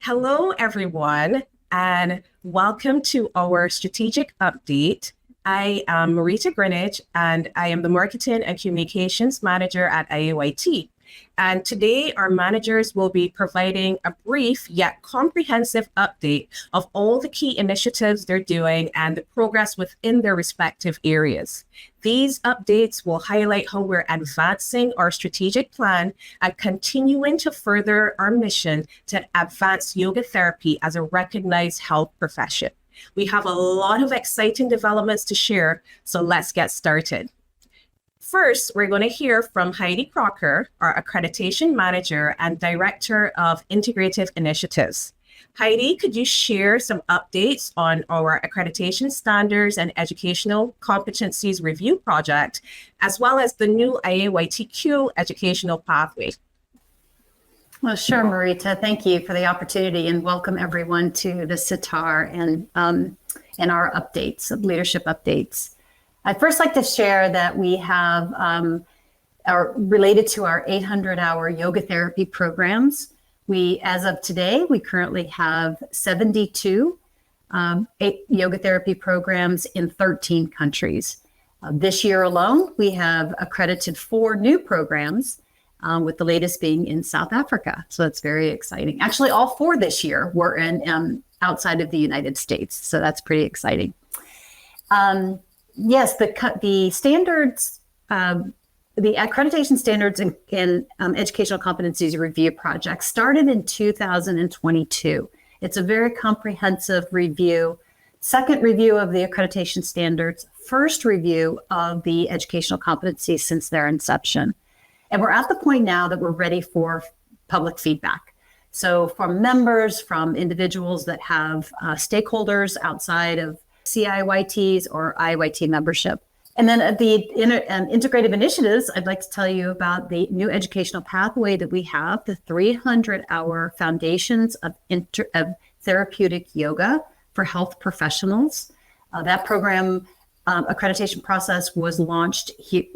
Hello, everyone, and welcome to our strategic update. I am Marita Greenidge, and I am the Marketing and Communications Manager at IAYT. And today, our managers will be providing a brief yet comprehensive update of all the key initiatives they're doing and the progress within their respective areas. These updates will highlight how we're advancing our strategic plan and continuing to further our mission to advance yoga therapy as a recognized health profession. We have a lot of exciting developments to share, so let's get started. First, we're going to hear from Heidi Crocker, our Accreditation Manager and Director of Integrative Initiatives. Heidi, could you share some updates on our Accreditation Standards and Educational Competencies Review Project, as well as the new IAYTQ educational pathway? Well, sure, Marita. Thank you for the opportunity and welcome everyone to the SITAR and our updates, leadership updates. I'd first like to share that we have related to our 800-hour yoga therapy programs. As of today, we currently have 72 yoga therapy programs in 13 countries. This year alone, we have accredited 4 new programs, with the latest being in South Africa. So that's very exciting. Actually, all 4 this year were in outside of the United States. So that's pretty exciting. Yes, the standards, the Accreditation Standards and Educational Competencies Review Project started in 2022. It's a very comprehensive review, second review of the accreditation standards, first review of the educational competencies since their inception. And we're at the point now that we're ready for public feedback. So from members, from individuals that have stakeholders outside of CIYTs or IAYT membership. And then at the integrative initiatives, I'd like to tell you about the new educational pathway that we have, the 300-hour Foundations of Therapeutic Yoga for Health Professionals. That program accreditation process was launched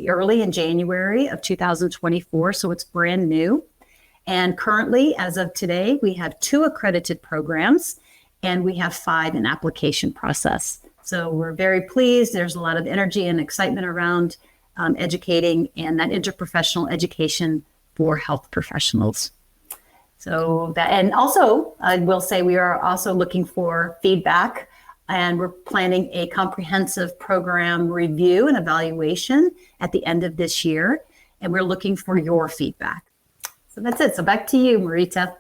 early in January of 2024, so it's brand new. And currently, as of today, we have 2 accredited programs, and we have 5 in application process. So we're very pleased. There's a lot of energy and excitement around educating and that interprofessional education for health professionals. So that, and also I will say we are also looking for feedback, and we're planning a comprehensive program review and evaluation at the end of this year. And we're looking for your feedback. So that's it. So back to you, Marita.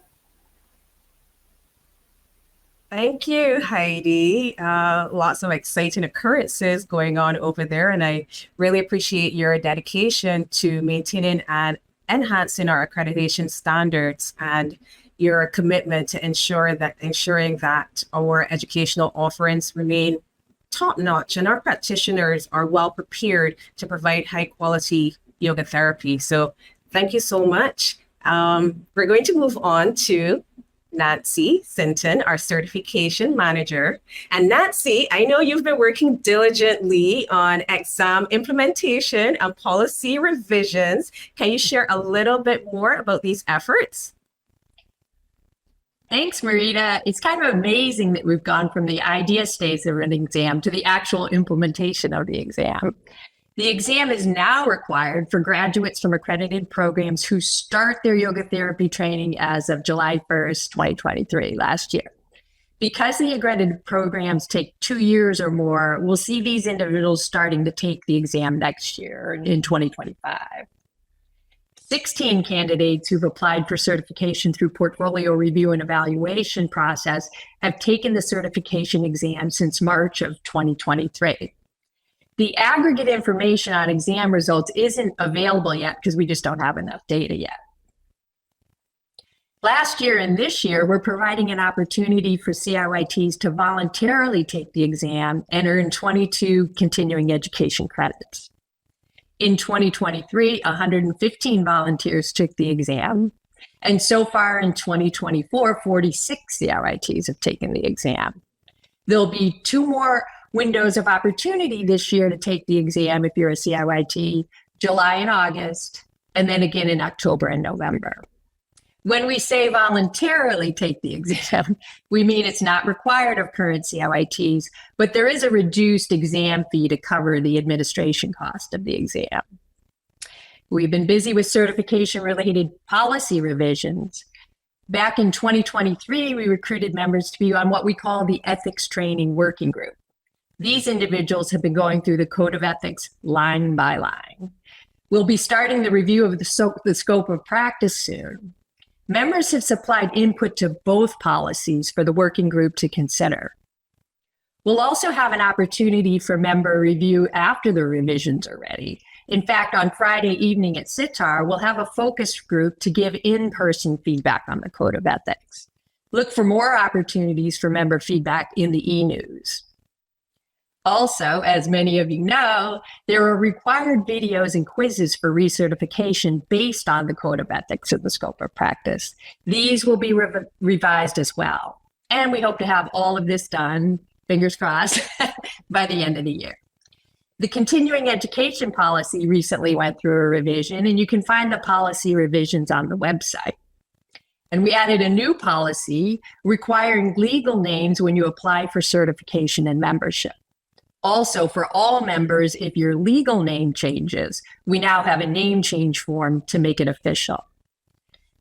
Thank you, Heidi. Lots of exciting occurrences going on over there, and I really appreciate your dedication to maintaining and enhancing our accreditation standards and your commitment to ensuring that our educational offerings remain top-notch and our practitioners are well prepared to provide high-quality yoga therapy. So thank you so much. We're going to move on to Nancy Sinton, our certification manager. And Nancy, I know you've been working diligently on exam implementation and policy revisions. Can you share a little bit more about these efforts? Thanks, Marita. It's kind of amazing that we've gone from the idea stage of an exam to the actual implementation of the exam. The exam is now required for graduates from accredited programs who start their yoga therapy training as of July 1st, 2023, last year. Because the accredited programs take 2 years or more, we'll see these individuals starting to take the exam next year in 2025. 16 candidates who've applied for certification through portfolio review and evaluation process have taken the certification exam since March of 2023. The aggregate information on exam results isn't available yet because we just don't have enough data yet. Last year and this year, we're providing an opportunity for CIYTs to voluntarily take the exam and earn 22 continuing education credits. In 2023, 115 volunteers took the exam. And so far in 2024, 46 CIYTs have taken the exam. There'll be 2 more windows of opportunity this year to take the exam if you're a CIYT, July and August, and then again in October and November. When we say voluntarily take the exam, we mean it's not required of current CIYTs, but there is a reduced exam fee to cover the administration cost of the exam. We've been busy with certification-related policy revisions. Back in 2023, we recruited members to be on what we call the Ethics Training Working Group. These individuals have been going through the Code of Ethics line by line. We'll be starting the review of the scope of practice soon. Members have supplied input to both policies for the working group to consider. We'll also have an opportunity for member review after the revisions are ready. In fact, on Friday evening at Sitar, we'll have a focus group to give in-person feedback on the Code of Ethics. Look for more opportunities for member feedback in the e-news. Also, as many of you know, there are required videos and quizzes for recertification based on the Code of Ethics and the scope of practice. These will be revised as well. And we hope to have all of this done, fingers crossed, by the end of the year. The continuing education policy recently went through a revision, and you can find the policy revisions on the website. And we added a new policy requiring legal names when you apply for certification and membership. Also, for all members, if your legal name changes, we now have a name change form to make it official.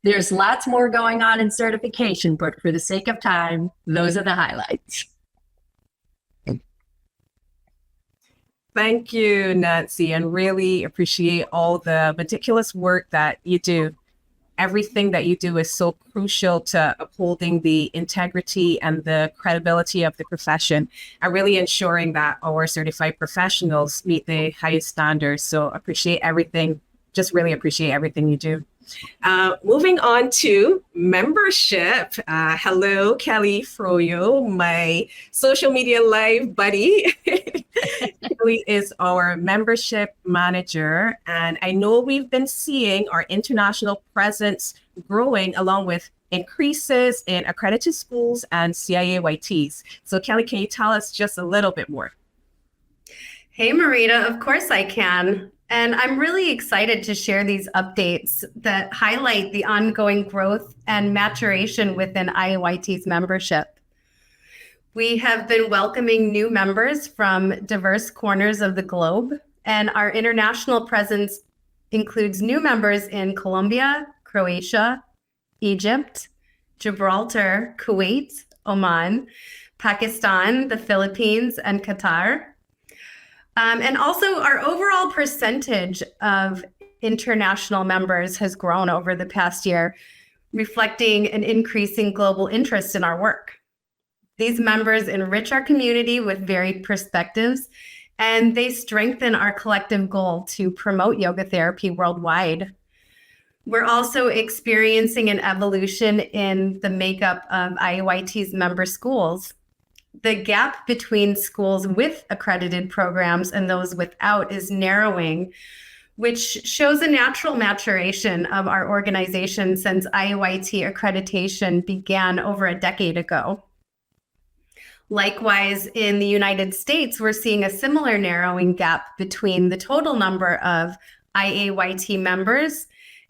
There's lots more going on in certification, but for the sake of time, those are the highlights. Thank you, Nancy, and really appreciate all the meticulous work that you do. Everything that you do is so crucial to upholding the integrity and the credibility of the profession and really ensuring that our certified professionals meet the highest standards. So appreciate everything, just really appreciate everything you do. Moving on to membership. Hello, Kelly Froio, my social media live buddy. Kelly is our membership manager, and I know we've been seeing our international presence growing along with increases in accredited schools and CIAYTs. So Kelly, can you tell us just a little bit more? Hey, Marita, of course I can. And I'm really excited to share these updates that highlight the ongoing growth and maturation within IAYT's membership. We have been welcoming new members from diverse corners of the globe, and our international presence includes new members in Colombia, Croatia, Egypt, Gibraltar, Kuwait, Oman, Pakistan, the Philippines, and Qatar. And also our overall percentage of international members has grown over the past year, reflecting an increasing global interest in our work. These members enrich our community with varied perspectives, and they strengthen our collective goal to promote yoga therapy worldwide. We're also experiencing an evolution in the makeup of IAYT's member schools. The gap between schools with accredited programs and those without is narrowing, which shows a natural maturation of our organization since IAYT accreditation began over a decade ago. Likewise, in the United States, we're seeing a similar narrowing gap between the total number of IAYT members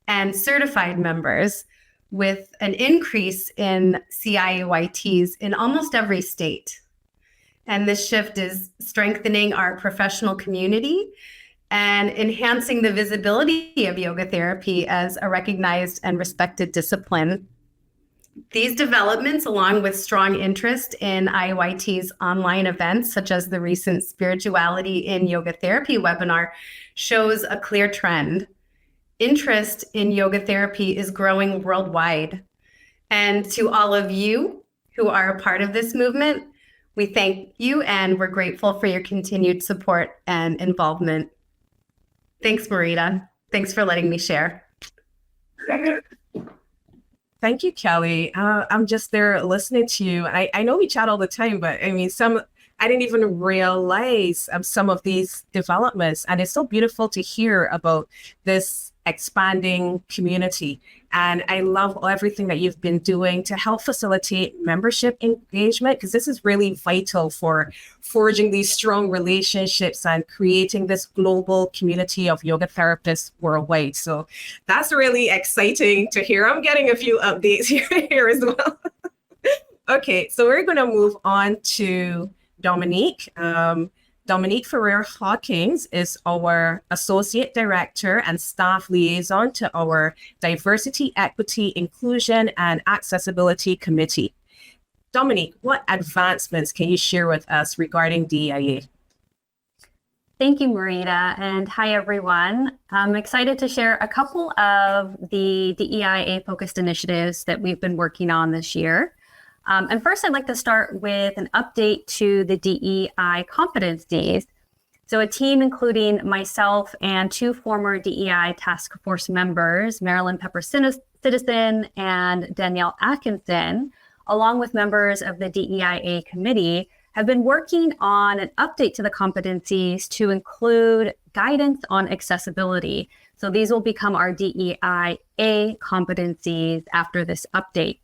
and certified members, with an increase in CIAYTs in almost every state. And this shift is strengthening our professional community and enhancing the visibility of yoga therapy as a recognized and respected discipline. These developments, along with strong interest in IAYT's online events, such as the recent Spirituality in Yoga Therapy webinar, shows a clear trend. Interest in yoga therapy is growing worldwide. And to all of you who are a part of this movement, we thank you and we're grateful for your continued support and involvement. Thanks, Marita. Thanks for letting me share. Thank you, Kelly. I'm just there listening to you. I know we chat all the time, but I mean, some I didn't even realize some of these developments. And it's so beautiful to hear about this expanding community. And I love everything that you've been doing to help facilitate membership engagement, because this is really vital for forging these strong relationships and creating this global community of yoga therapists worldwide. So that's really exciting to hear. I'm getting a few updates here as well. Okay, so we're going to move on to Dominique. Dominique Ferrera Hawkins is our Associate Director and Staff Liaison to our Diversity, Equity, Inclusion, and Accessibility Committee. Dominique, what advancements can you share with us regarding DEIA? Thank you, Marita, and hi, everyone. I'm excited to share a couple of the DEIA-focused initiatives that we've been working on this year. And first, I'd like to start with an update to the DEI competencies. So a team including myself and two former DEI task force members, Marilyn Pepper Citizen and Danielle Atkinson, along with members of the DEIA committee, have been working on an update to the competencies to include guidance on accessibility. So these will become our DEIA competencies after this update.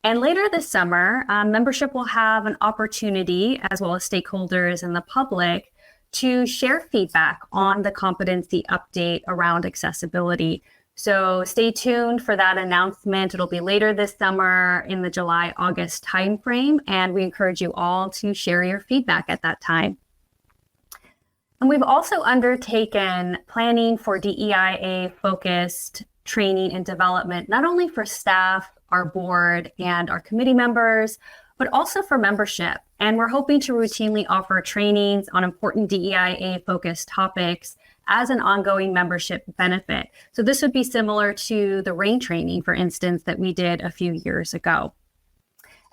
And later this summer, membership will have an opportunity, as well as stakeholders and the public, to share feedback on the competency update around accessibility. So stay tuned for that announcement. It'll be later this summer in the July-August timeframe, and we encourage you all to share your feedback at that time. And we've also undertaken planning for DEIA-focused training and development, not only for staff, our board, and our committee members, but also for membership. And we're hoping to routinely offer trainings on important DEIA-focused topics as an ongoing membership benefit. So this would be similar to the RAIN training, for instance, that we did a few years ago.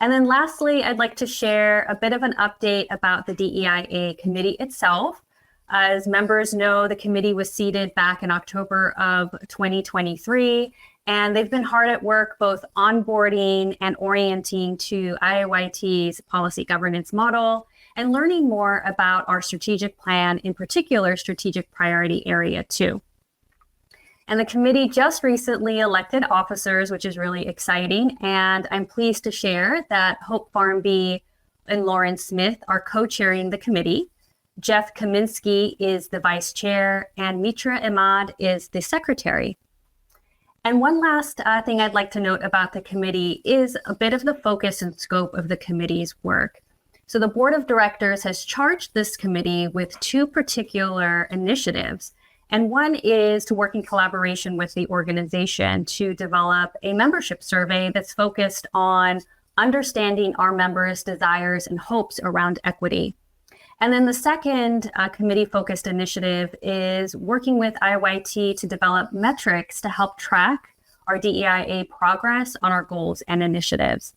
And then lastly, I'd like to share a bit of an update about the DEIA committee itself. As members know, the committee was seated back in October of 2023, and they've been hard at work both onboarding and orienting to IAYT's policy governance model and learning more about our strategic plan, in particular, strategic priority area 2. And the committee just recently elected officers, which is really exciting. And I'm pleased to share that Hope Farnby and Lauren Smith are co-chairing the committee. Jeff Kaminsky is the vice chair, and Mitra Imad is the secretary. And one last thing I'd like to note about the committee is a bit of the focus and scope of the committee's work. So the board of directors has charged this committee with two particular initiatives. And one is to work in collaboration with the organization to develop a membership survey that's focused on understanding our members' desires and hopes around equity. And then the second committee-focused initiative is working with IAYT to develop metrics to help track our DEIA progress on our goals and initiatives.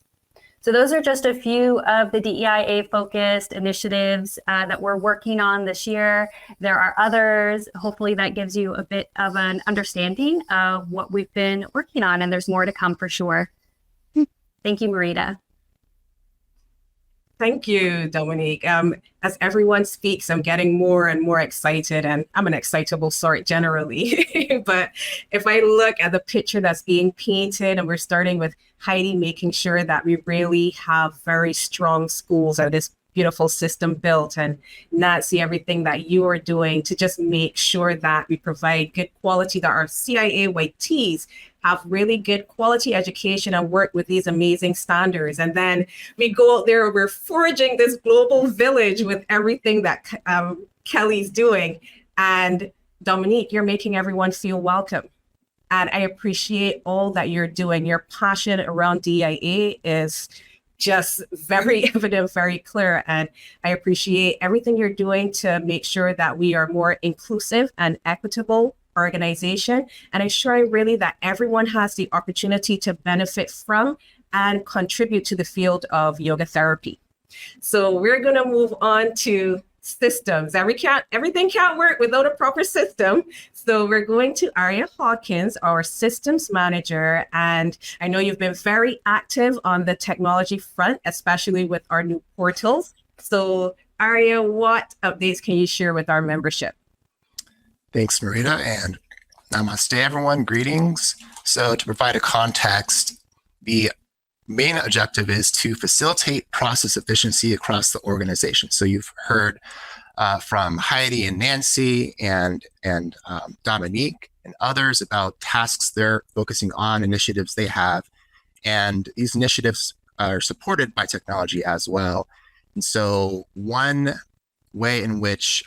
So those are just a few of the DEIA-focused initiatives that we're working on this year. There are others. Hopefully that gives you a bit of an understanding of what we've been working on, and there's more to come for sure. Thank you, Marita. Thank you, Dominique. As everyone speaks, I'm getting more and more excited, and I'm an excitable sort generally. But if I look at the picture that's being painted, and we're starting with Heidi making sure that we really have very strong schools and this beautiful system built, and Nancy, everything that you are doing to just make sure that we provide good quality, that our CIAYTs have really good quality education and work with these amazing standards. And then we go out there, we're forging this global village with everything that Kelly's doing. And Dominique, you're making everyone feel welcome. And I appreciate all that you're doing. Your passion around DEIA is just very evident, very clear. And I appreciate everything you're doing to make sure that we are more inclusive and equitable organization, and ensuring really that everyone has the opportunity to benefit from and contribute to the field of yoga therapy. So we're going to move on to systems. Everything can't work without a proper system. So we're going to Arya Hawkins, our systems manager. And I know you've been very active on the technology front, especially with our new portals. So Arya, what updates can you share with our membership? Thanks, Marita, and namaste, everyone. Greetings. So to provide a context, the main objective is to facilitate process efficiency across the organization. So you've heard from Heidi and Nancy and Dominique and others about tasks they're focusing on, initiatives they have, and these initiatives are supported by technology as well. And so one way in which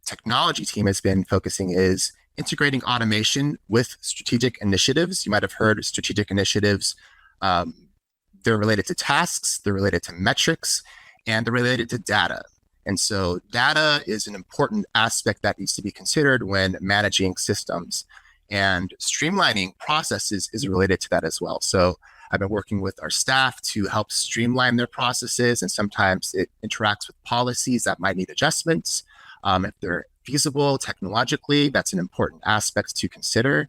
technology team has been focusing is integrating automation with strategic initiatives. You might have heard strategic initiatives. They're related to tasks, they're related to metrics, and they're related to data. And so data is an important aspect that needs to be considered when managing systems. And streamlining processes is related to that as well. So I've been working with our staff to help streamline their processes, and sometimes it interacts with policies that might need adjustments. If they're feasible technologically, that's an important aspect to consider.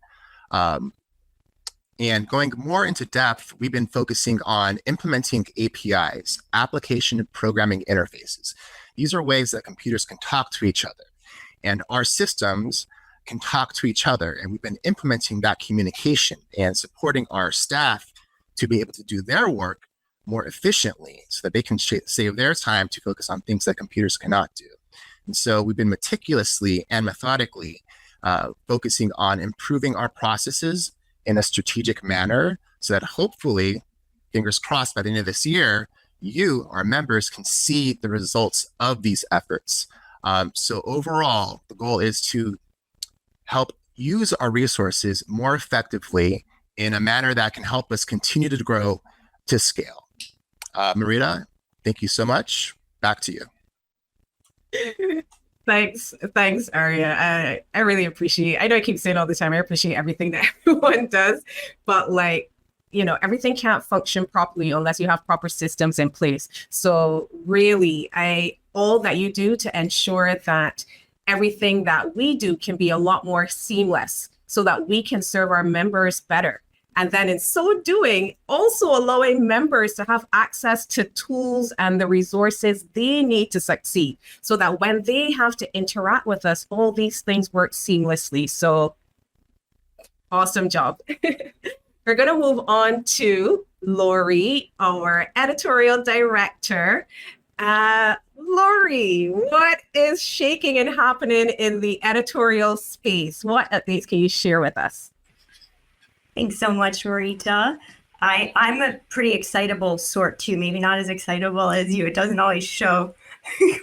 And going more into depth, we've been focusing on implementing APIs, application and programming interfaces. These are ways that computers can talk to each other, and our systems can talk to each other. And we've been implementing that communication and supporting our staff to be able to do their work more efficiently so that they can save their time to focus on things that computers cannot do. And so we've been meticulously and methodically focusing on improving our processes in a strategic manner so that hopefully, fingers crossed, by the end of this year, you, our members, can see the results of these efforts. So overall, the goal is to help use our resources more effectively in a manner that can help us continue to grow to scale. Marita, thank you so much. Back to you. Thanks, Arya. I really appreciate, I know I keep saying all the time, I appreciate everything that everyone does, but everything can't function properly unless you have proper systems in place. So really, all that you do to ensure that everything that we do can be a lot more seamless so that we can serve our members better. And then in so doing, also allowing members to have access to tools and the resources they need to succeed so that when they have to interact with us, all these things work seamlessly. So awesome job. We're going to move on to Laurie, our editorial director. Laurie, what is shaking and happening in the editorial space? What updates can you share with us? Thanks so much, Marita. I'm a pretty excitable sort too, maybe not as excitable as you. It doesn't always show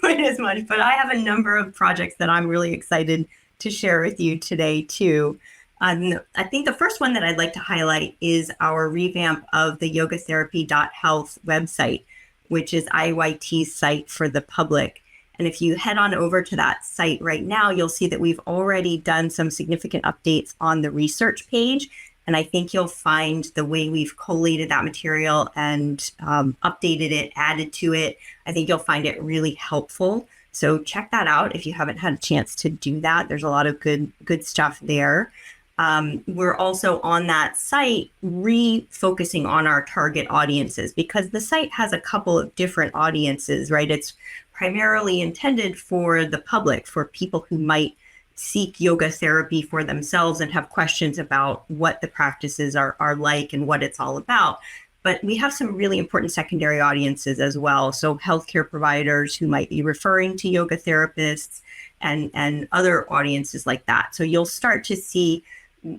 quite as much, but I have a number of projects that I'm really excited to share with you today too. I think the first one that I'd like to highlight is our revamp of the yogatherapy.health website, which is IAYT's site for the public. And if you head on over to that site right now, you'll see that we've already done some significant updates on the research page. And I think you'll find the way we've collated that material and updated it, added to it, I think you'll find it really helpful. So check that out if you haven't had a chance to do that. There's a lot of good stuff there. We're also on that site refocusing on our target audiences because the site has a couple of different audiences, right? It's primarily intended for the public, for people who might seek yoga therapy for themselves and have questions about what the practices are like and what it's all about. But we have some really important secondary audiences as well. So healthcare providers who might be referring to yoga therapists and other audiences like that. So you'll start to see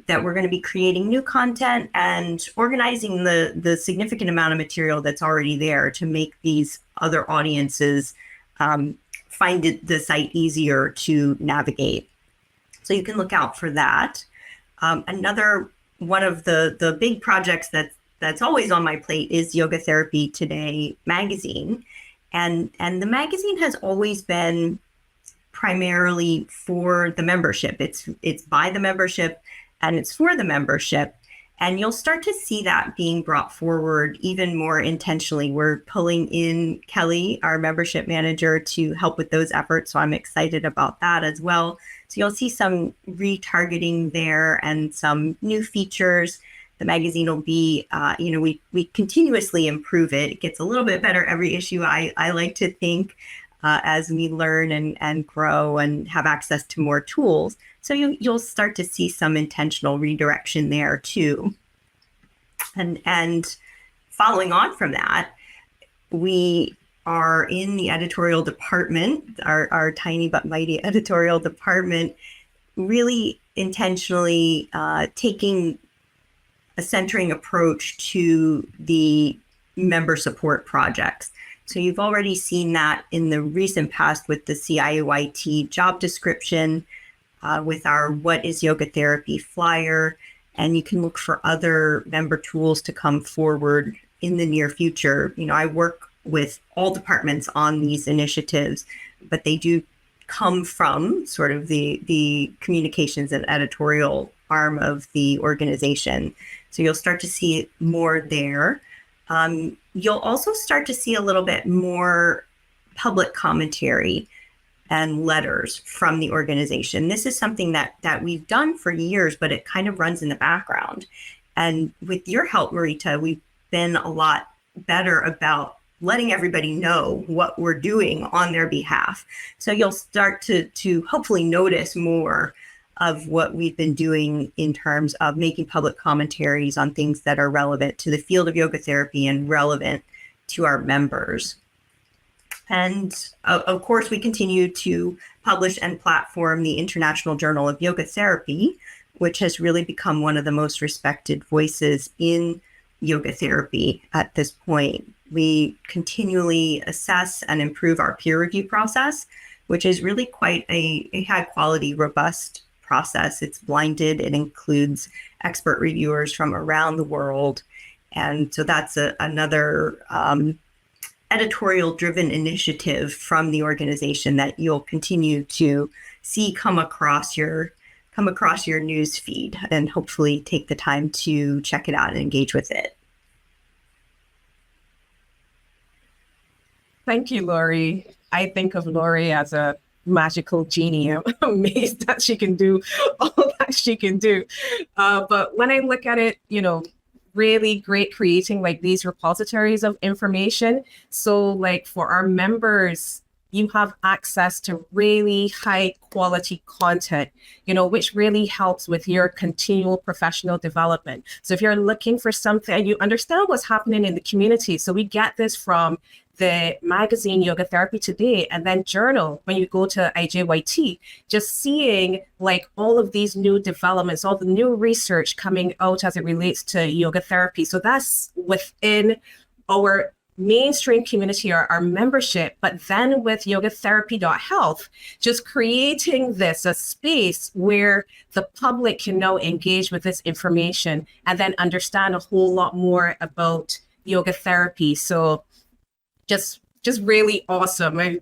that we're going to be creating new content and organizing the significant amount of material that's already there to make these other audiences find the site easier to navigate. So you can look out for that. Another one of the big projects that's always on my plate is Yoga Therapy Today magazine. And the magazine has always been primarily for the membership. It's by the membership and it's for the membership. And you'll start to see that being brought forward even more intentionally. We're pulling in Kelly, our membership manager, to help with those efforts. So I'm excited about that as well. So you'll see some retargeting there and some new features. The magazine will be, we continuously improve it. It gets a little bit better every issue, I like to think. as we learn and grow and have access to more tools. So you'll start to see some intentional redirection there too. And following on from that, we are in the editorial department, our tiny but mighty editorial department, really intentionally taking a centering approach to the member support projects. So you've already seen that in the recent past with the IAYT job description, with our What is Yoga Therapy flyer, and you can look for other member tools to come forward in the near future. You know, I work with all departments on these initiatives, but they do come from sort of the communications and editorial arm of the organization. So you'll start to see more there. You'll also start to see a little bit more public commentary and letters from the organization. This is something that we've done for years, but it kind of runs in the background. And with your help, Marita, we've been a lot better about letting everybody know what we're doing on their behalf. So you'll start to hopefully notice more of what we've been doing in terms of making public commentaries on things that are relevant to the field of yoga therapy and relevant to our members. And of course, we continue to publish and platform the International Journal of Yoga Therapy, which has really become one of the most respected voices in yoga therapy at this point. We continually assess and improve our peer review process, which is really quite a high quality, robust process. It's blinded. It includes expert reviewers from around the world. And so that's another editorial driven initiative from the organization that you'll continue to see come across your news feed, and hopefully take the time to check it out and engage with it. Thank you, Laurie. I think of Laurie as a magical genie. I'm amazed that she can do all that she can do. But when I look at it, really great creating like these repositories of information. So like for our members, you have access to really high quality content, which really helps with your continual professional development. So if you're looking for something, you understand what's happening in the community. So we get this from the magazine Yoga Therapy Today, and then journal when you go to IAYT, just seeing like all of these new developments, all the new research coming out as it relates to yoga therapy. So that's within our mainstream community, our membership. But then with yogatherapy.health, just creating this a space where the public can now engage with this information and then understand a whole lot more about yoga therapy. So just really awesome. I'm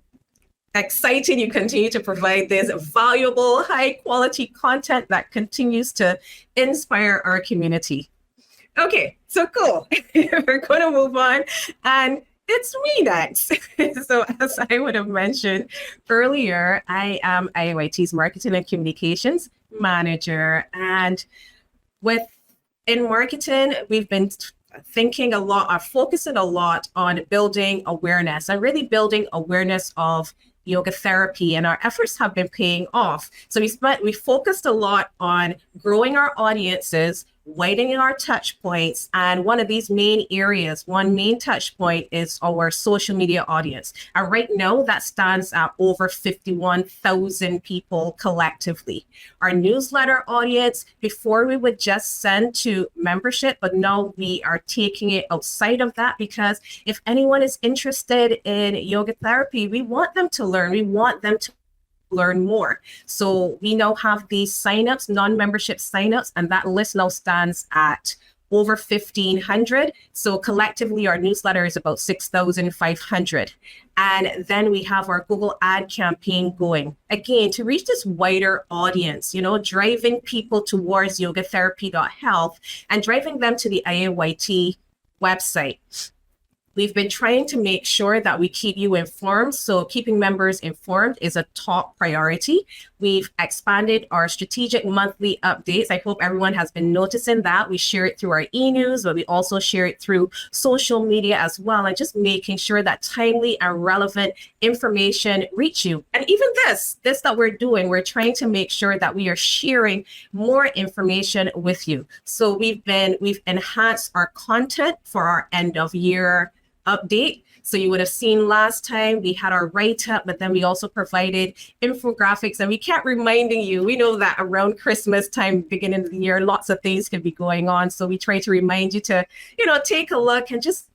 excited you continue to provide this valuable, high quality content that continues to inspire our community. Okay, so cool. We're going to move on, and it's me next. So as I would have mentioned earlier, I am IAYT's Marketing and Communications Manager. And in marketing, we've been thinking a lot, are focusing a lot on building awareness and really building awareness of yoga therapy, and our efforts have been paying off. So we focused a lot on growing our audiences, widening our touch points, and one main touch point is our social media audience. And right now that stands at over 51,000 people collectively. Our newsletter audience, before we would just send to membership, but now we are taking it outside of that, because if anyone is interested in yoga therapy, we want them to learn. We want them to learn more. So we now have these signups, non-membership signups, and that list now stands at over 1,500. So collectively, our newsletter is about 6,500. And then we have our Google ad campaign going, again, to reach this wider audience, driving people towards yogatherapy.health and driving them to the IAYT website. we've been trying to make sure that we keep you informed. So keeping members informed is a top priority. We've expanded our strategic monthly updates. I hope everyone has been noticing that. We share it through our e-news, but we also share it through social media as well, and just making sure that timely and relevant information reach you. And even this that we're doing, we're trying to make sure that we are sharing more information with you. So we've enhanced our content for our end of year update. So you would have seen last time we had our write-up, but then we also provided infographics, and we kept reminding you, we know that around Christmas time, beginning of the year, lots of things can be going on. So we try to remind you to, take a look and just,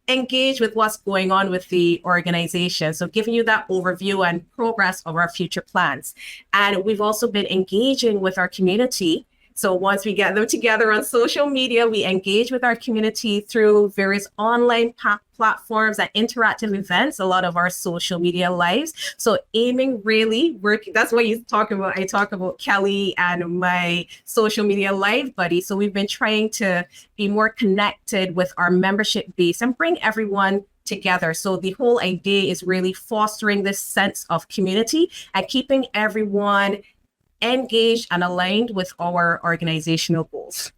engage with what's going on with the organization. So giving you that overview and progress of our future plans. And we've also been engaging with our community. So once we get them together on social media, we engage with our community through various online platforms and interactive events, a lot of our social media lives. So aiming really working, that's what you talk about. I talk about Kelly and my social media live buddy. So we've been trying to be more connected with our membership base and bring everyone together. So the whole idea is really fostering this sense of community and keeping everyone engaged and aligned with our organizational goals.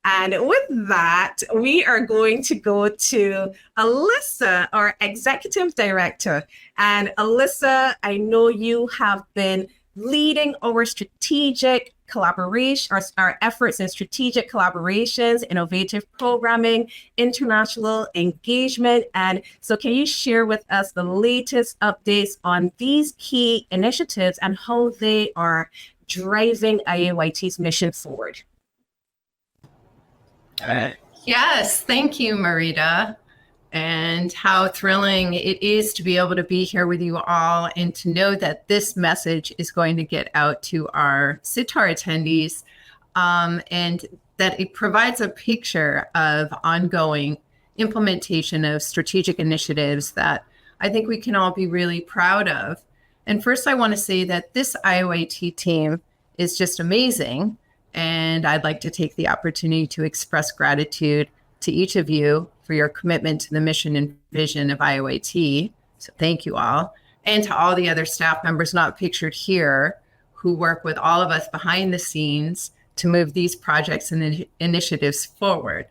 And with that, we are going to go to Alyssa, our executive director. And Alyssa, I know you have been leading our strategic collaboration, our efforts in strategic collaborations, innovative programming, international engagement. And so can you share with us the latest updates on these key initiatives and how they are driving IAYT's mission forward? Yes, thank you, Marita. And how thrilling it is to be able to be here with you all and to know that this message is going to get out to our SITAR attendees, and that it provides a picture of ongoing implementation of strategic initiatives that I think we can all be really proud of. And first, I want to say that this IAYT team is just amazing. And I'd like to take the opportunity to express gratitude to each of you for your commitment to the mission and vision of IAYT. So thank you all. And to all the other staff members not pictured here who work with all of us behind the scenes to move these projects and initiatives forward.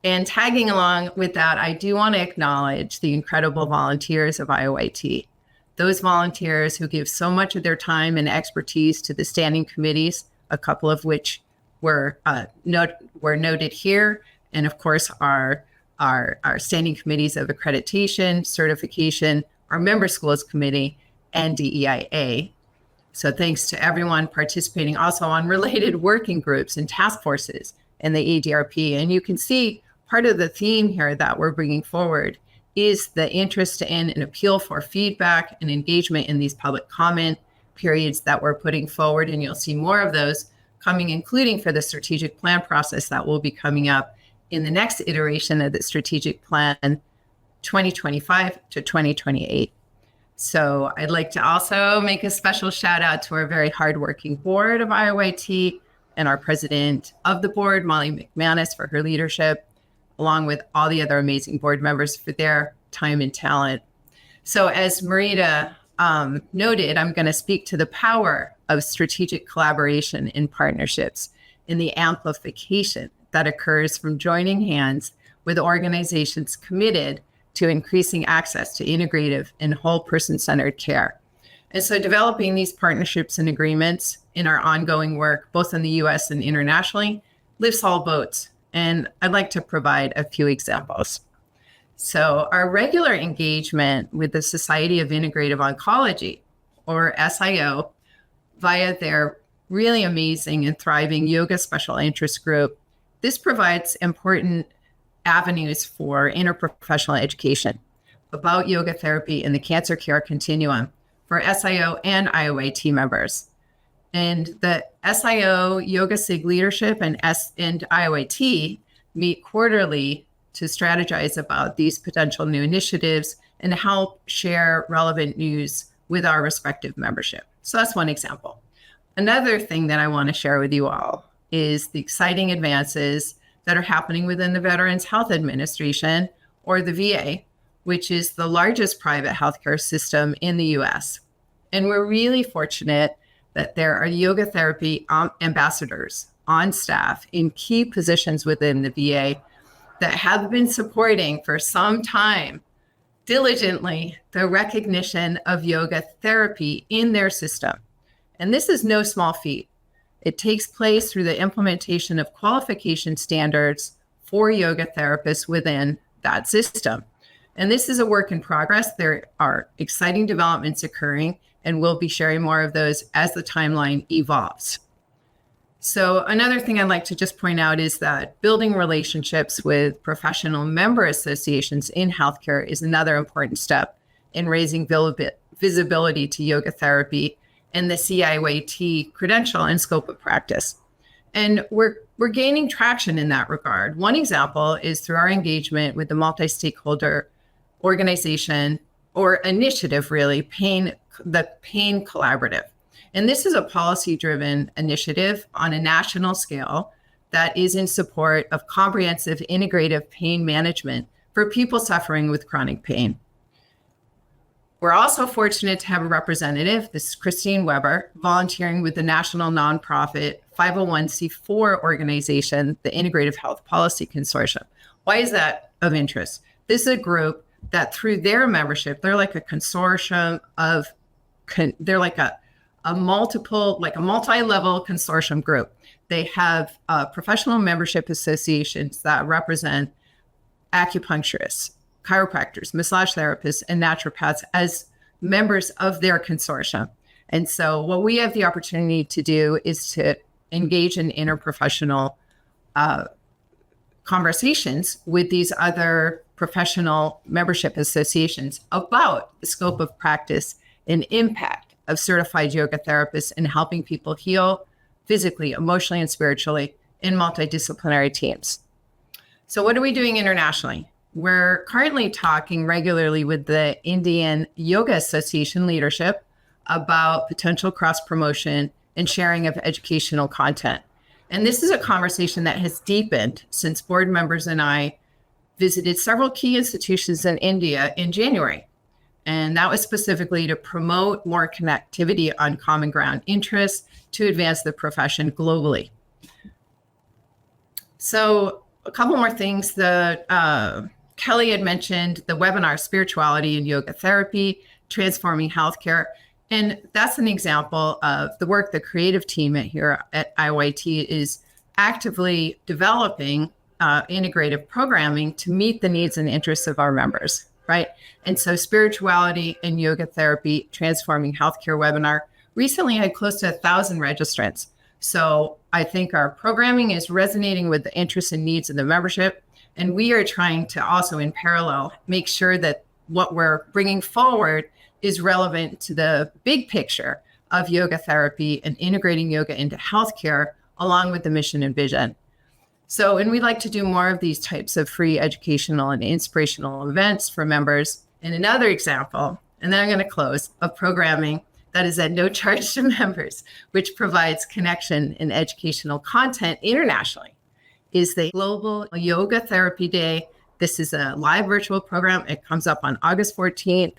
And tagging along with that, I do want to acknowledge the incredible volunteers of IAYT. Those volunteers who give so much of their time and expertise to the standing committees, a couple of which were noted here, and of course our standing committees of accreditation, certification, our member schools committee, and DEIA. So thanks to everyone participating also on related working groups and task forces in the EDRP. And you can see part of the theme here that we're bringing forward is the interest in and appeal for feedback and engagement in these public comment periods that we're putting forward. And you'll see more of those coming, including for the strategic plan process that will be coming up in the next iteration of the strategic plan 2025 to 2028. So I'd like to also make a special shout out to our very hardworking board of IAYT and our president of the board, Molly McManus, for her leadership, along with all the other amazing board members for their time and talent. So as Marita noted, I'm going to speak to the power of strategic collaboration in partnerships in the amplification that occurs from joining hands with organizations committed to increasing access to integrative and whole person-centered care. And so developing these partnerships and agreements in our ongoing work, both in the US and internationally, lifts all boats. And I'd like to provide a few examples. So our regular engagement with the Society of Integrative Oncology, or SIO, via their really amazing and thriving yoga special interest group, this provides important avenues for interprofessional education about yoga therapy in the cancer care continuum for SIO and IAYT members. And the SIO Yoga SIG leadership and IAYT meet quarterly to strategize about these potential new initiatives and help share relevant news with our respective membership. So that's one example. Another thing that I want to share with you all is the exciting advances that are happening within the Veterans Health Administration, or the VA, which is the largest private healthcare system in the US. And we're really fortunate that there are yoga therapy ambassadors on staff in key positions within the VA that have been supporting for some time diligently the recognition of yoga therapy in their system. And this is no small feat. It takes place through the implementation of qualification standards for yoga therapists within that system. And this is a work in progress. There are exciting developments occurring, and we'll be sharing more of those as the timeline evolves. So another thing I'd like to just point out is that building relationships with professional member associations in healthcare is another important step in raising visibility to yoga therapy and the IAYT credential and scope of practice. And we're gaining traction in that regard. One example is through our engagement with the multi-stakeholder organization or initiative, really, the Pain Collaborative. And this is a policy-driven initiative on a national scale that is in support of comprehensive integrative pain management for people suffering with chronic pain. We're also fortunate to have a representative, this is Christine Weber, volunteering with the national nonprofit 501c4 organization, the Integrative Health Policy Consortium. Why is that of interest? This is a group that through their membership, they're like a consortium of, they're like a multi-level consortium group. They have professional membership associations that represent acupuncturists, chiropractors, massage therapists, and naturopaths as members of their consortium. And so what we have the opportunity to do is to engage in interprofessional conversations with these other professional membership associations about the scope of practice and impact of certified yoga therapists in helping people heal physically, emotionally, and spiritually in multidisciplinary teams. So what are we doing internationally? We're currently talking regularly with the Indian Yoga Association leadership about potential cross-promotion and sharing of educational content. And this is a conversation that has deepened since board members and I visited several key institutions in India in January. And that was specifically to promote more connectivity on common ground interests to advance the profession globally. So a couple more things. Kelly had mentioned the webinar, Spirituality and Yoga Therapy, Transforming Healthcare. And that's an example of the work the creative team here at IAYT is actively developing integrative programming to meet the needs and interests of our members, right? And so Spirituality and Yoga Therapy, Transforming Healthcare webinar recently had close to 1,000 registrants. So I think our programming is resonating with the interests and needs of the membership. And we are trying to also in parallel make sure that what we're bringing forward is relevant to the big picture of yoga therapy and integrating yoga into healthcare along with the mission and vision. So, and we'd like to do more of these types of free educational and inspirational events for members. And another example, and then I'm going to close, of programming that is at no charge to members, which provides connection and educational content internationally, is the Global Yoga Therapy Day. This is a live virtual program. It comes up on August 14th.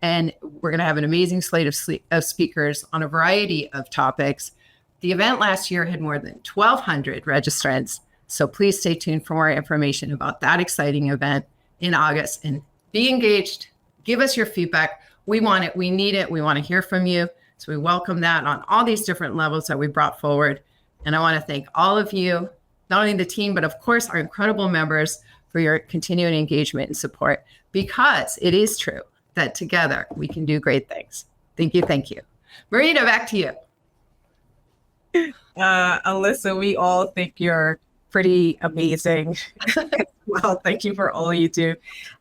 And we're going to have an amazing slate of speakers on a variety of topics. The event last year had more than 1,200 registrants. So please stay tuned for more information about that exciting event in August. And be engaged. Give us your feedback. We want it. We need it. We want to hear from you. So we welcome that on all these different levels that we brought forward. And I want to thank all of you, not only the team, but of course, our incredible members for your continuing engagement and support, because it is true that together we can do great things. Thank you. Thank you. Marita, back to you. Alyssa, we all think you're pretty amazing. Well, thank you for all you do.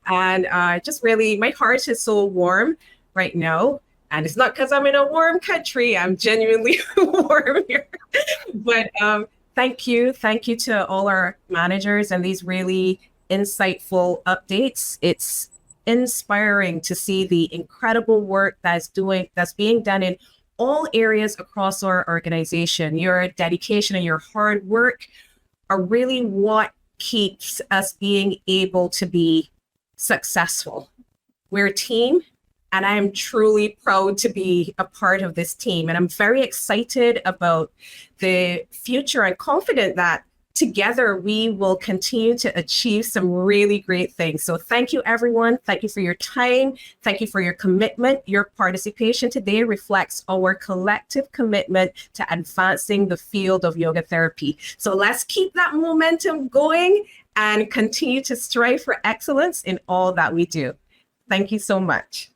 And just really, my heart is so warm right now. And it's not because I'm in a warm country. I'm genuinely warm here. But thank you. Thank you to all our managers and these really insightful updates. It's inspiring to see the incredible work that's being done in all areas across our organization. Your dedication and your hard work are really what keeps us being able to be successful. We're a team, and I am truly proud to be a part of this team. And I'm very excited about the future and confident that together we will continue to achieve some really great things. So thank you, everyone. Thank you for your time. Thank you for your commitment. Your participation today reflects our collective commitment to advancing the field of yoga therapy. So let's keep that momentum going and continue to strive for excellence in all that we do. Thank you so much.